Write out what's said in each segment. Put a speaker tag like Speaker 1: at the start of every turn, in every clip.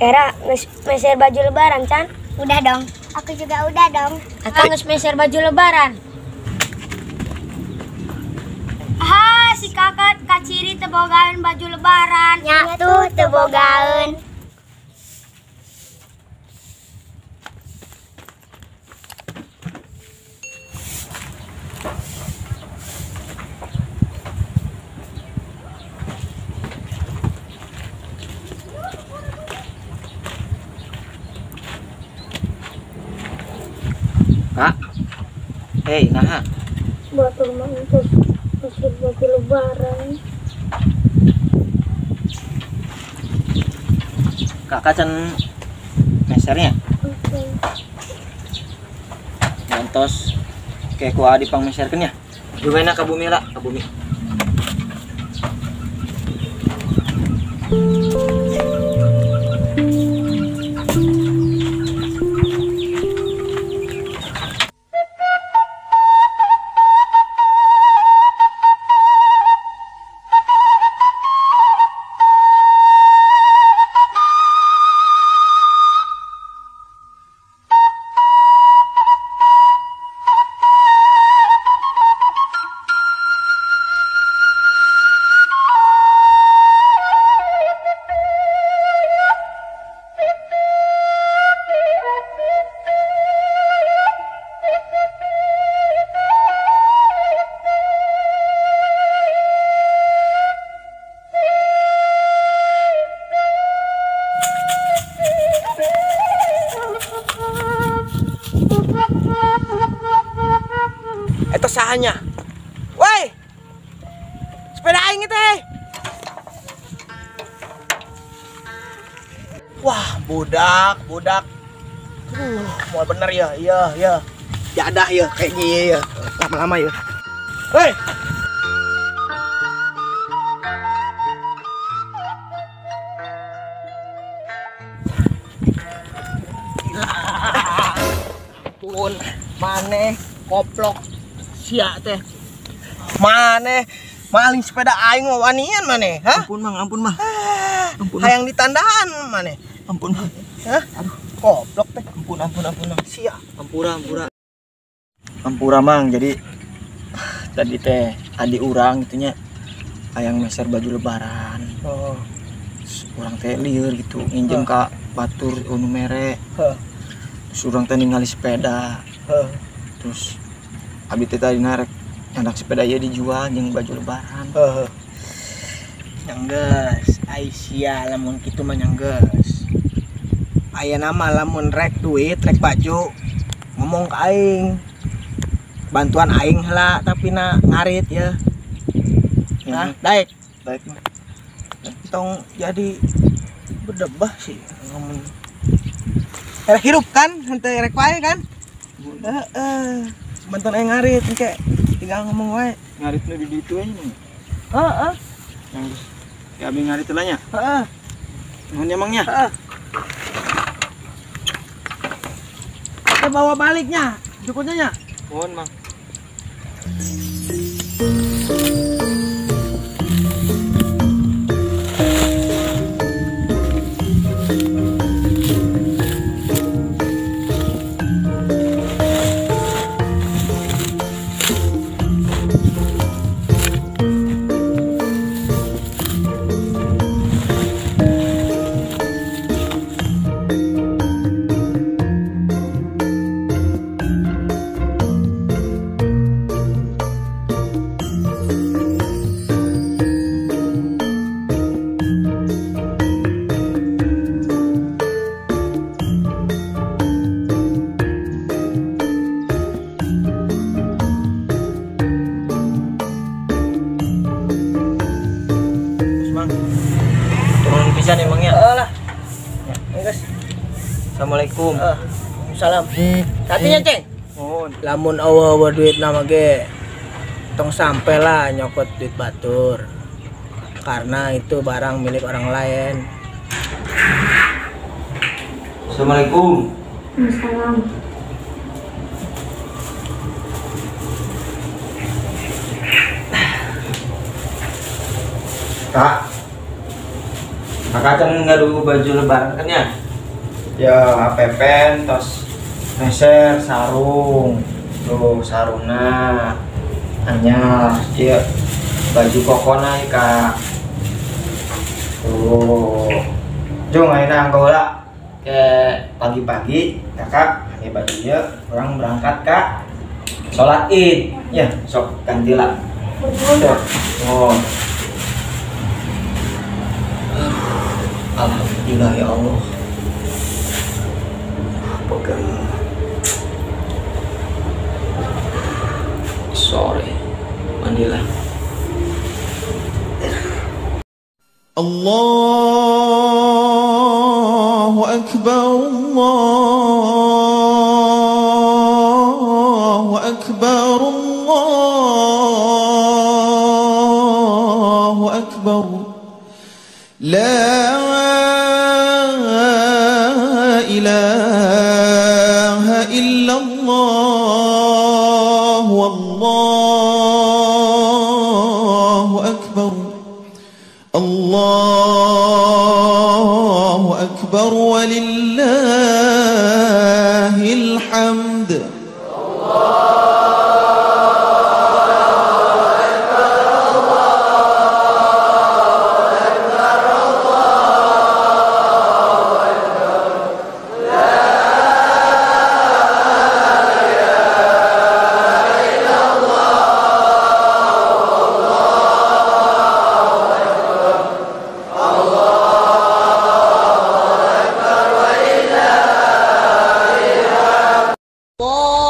Speaker 1: Kera meser baju lebaran, Chan?
Speaker 2: Udah dong. Aku juga udah dong.
Speaker 1: Akang geus meser baju lebaran.
Speaker 2: Ah, si kakak kaciri tebogaeun baju lebaran. Nya tuh tebogaeun.
Speaker 3: Kak, hei, nah,
Speaker 1: Buat rumah untuk meser baju lebaran.
Speaker 3: kakak can mesernya,
Speaker 1: Oke.
Speaker 3: gantos kayak ku adi pang meserkeun ya. Gimana ke bumi lah, ke bumi.
Speaker 4: Eta sahanya. Woi. Sepeda aing teh. Wah, budak. Mau bener ya. Iya. Jadah ya kayaknya ya. Lama-lama ya. Hei. Pun maneh koplok sia teh. Maneh maling sepeda aing wanian maneh, hah?
Speaker 3: Ampun mah. Ampun.
Speaker 4: Hayang ditandaan maneh.
Speaker 3: Ampun mah.
Speaker 4: Hah? Aduh, koplok teh.
Speaker 3: Ampun.
Speaker 4: Sia.
Speaker 3: Ampura. Ampura mang, jadi tadi teh adi urang gitunya hayang meser baju lebaran.
Speaker 4: Oh.
Speaker 3: Urang teh lieur gitu, nginjem ka batur unu mere.
Speaker 4: Heh.
Speaker 3: Terus urang teh ningali sepeda. Terus abi teh tadi narek nyandak sepeda ieu dijual jeung baju lebaran.
Speaker 4: Nyanggeus, Aisyah lamun kitu mah nyanggeus. Aya nama lamun rek duit, rek baju, ngomong ke aing. Bantuan aing heula tapi na ngarit ya. Nah, daek. Tong jadi berdebah sih ngomong. Hirup kan, henteu rek wae kan? Bantuan aing ngarit engke tinggal ngomong wae.
Speaker 3: Ngaritna di ditu we nya.
Speaker 4: Heeh.
Speaker 3: Yang ya abi ngarit heula nya.
Speaker 4: Heeh.
Speaker 3: Nuhun ya mangnya.
Speaker 4: Heeh. Kita bawa baliknya, jukutnya nya.
Speaker 3: Nuhun mang. Turun pisan emangnya.
Speaker 4: Lah. Ya, guys.
Speaker 3: Assalamualaikum.
Speaker 4: Salam. Tadinya, Ceng.
Speaker 3: Nuhun.
Speaker 4: Lamun awa duit nama ge tong sampai lah nyokot duit batur. Karena itu barang milik orang lain.
Speaker 3: Assalamualaikum.
Speaker 1: Assalam.
Speaker 3: Kak. Kakak kan ngadu baju lebaran kan ya? Ya pepen, tos meser, sarung, tuh sarungna, anyar, ya baju kokona ya kak. Tuh, jom ayeuna anggola ke pagi-pagi kakak pakai bajunya orang berangkat kak sholat id ya sok ganti lah. Oh. Alhamdulillah ya Allah. Pegang. Sorry. Mandilah.
Speaker 5: Allahu Akbar, Allahu Akbar, Allahu Akbar. La ilaha illallah, wallahu akbar. Allahu akbar walillahil hamd.
Speaker 2: Allah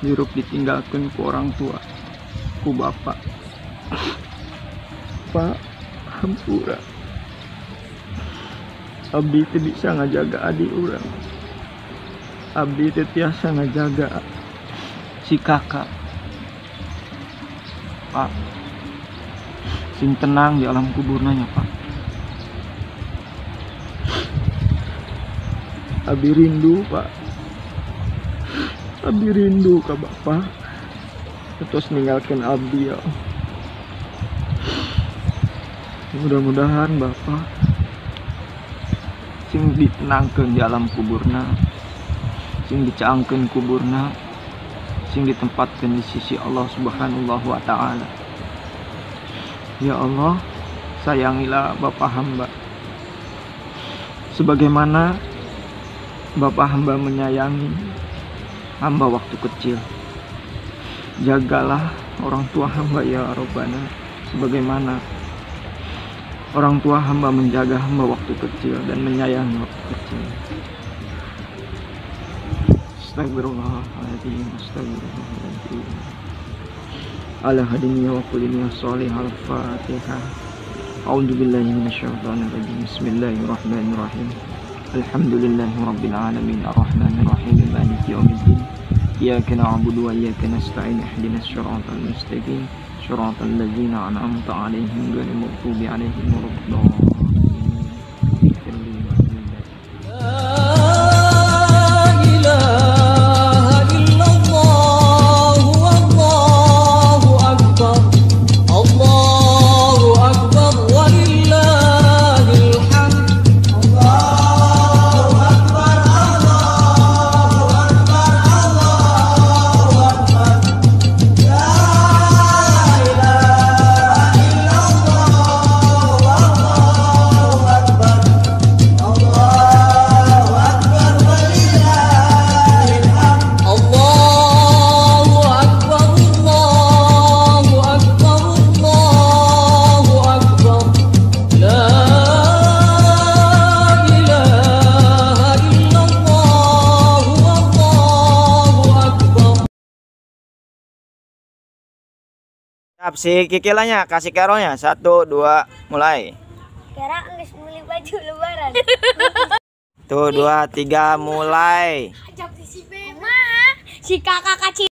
Speaker 3: Hirup ditinggalkan ku orang tua, ku bapak. Pak, hampura. Abdi teu bisa ngajaga adik urang. Abdi teu tiasa ngajaga si kakak. Pak, sing tenang di alam kuburna nya, Pak. Abdi rindu, Pak. Abdi rindu ka Bapak. Terus ninggalkan Abdi, ya. Mudah-mudahan Bapak sing ditenangkeun di alam kuburna, sing dicaangkeun kuburna, sing ditempatkan di sisi Allah Subhanahu wa Ta'ala. Ya Allah, sayangilah Bapak hamba sebagaimana Bapak hamba menyayangi hamba waktu kecil. Jagalah orang tua hamba ya Rabbana sebagaimana orang tua hamba menjaga hamba waktu kecil dan menyayangi waktu kecil. Astagfirullahaladzim, astagfirullahaladzim. Ala hadini wa kulini as-salih al-fatihah. A'udzubillahi minasyaitonirrajim. Bismillahirrahmanirrahim. Alhamdulillahi rabbil alamin arrahmanir rahim maliki yaumiddin. Iyyaka na'budu wa iyyaka nasta'in ihdinas siratal mustaqim siratal ladzina an'amta 'alaihim ghairil maghdubi 'alaihim waladdallin.
Speaker 4: Si Kikilanya kasih carolnya 1, 2, mulai.
Speaker 2: Kira geus beli baju lebaran.
Speaker 4: 1, 2, 3, mulai.
Speaker 2: Ajak si Bema, si kakak kacil.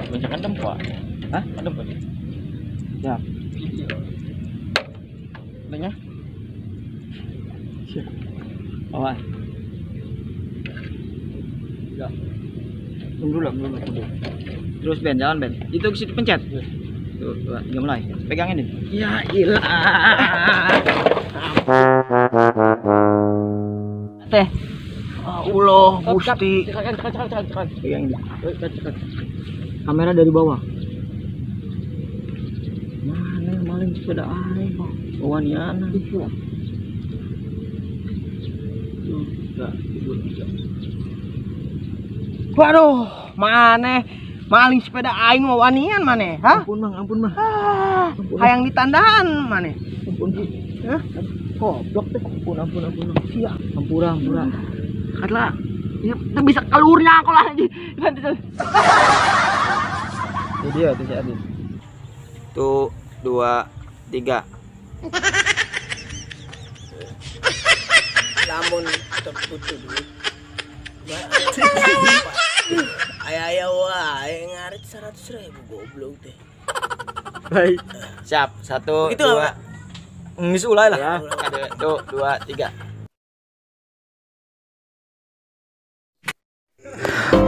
Speaker 3: Banyakan dempa. Hah? Dempa. Ya. Banyak. Siap. Awas. Ya. Tunggu dulu. Terus Ben, jalan Ben. Itu ke situ pencet. Tuh, 2, 3 mulai. Pegangin nih. Ya ilah. Teh. Allah, Gusti. Pegangin. Kamera dari bawah. Mana maling sepeda air kok. Waniana itu.
Speaker 4: Waduh, mana maling sepeda aing wanian mana? Hah?
Speaker 3: Ampun mah.
Speaker 4: Hayang ditandaan mana?
Speaker 3: Ampun.
Speaker 4: Hah?
Speaker 3: Goblok teh. Ampun.
Speaker 4: Siap.
Speaker 3: Ampura.
Speaker 4: Katlah. Ya, bisa kalurnya aku lah.
Speaker 3: Itu dia tuh si Adin.
Speaker 4: 1, 2, 3. Lamun terputus duit. Ayah wae ngarit 100.000 goblok teh.
Speaker 3: Baik.
Speaker 4: Siap. 1, 2. Ngis ulai lah. 1, 2, 3.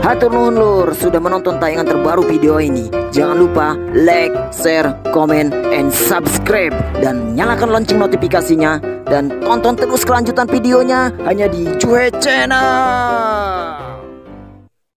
Speaker 4: Hatur nuhun lur sudah menonton tayangan terbaru video ini. Jangan lupa like, share, komen, and subscribe dan nyalakan lonceng notifikasinya dan tonton terus kelanjutan videonya hanya di Cuek Channel.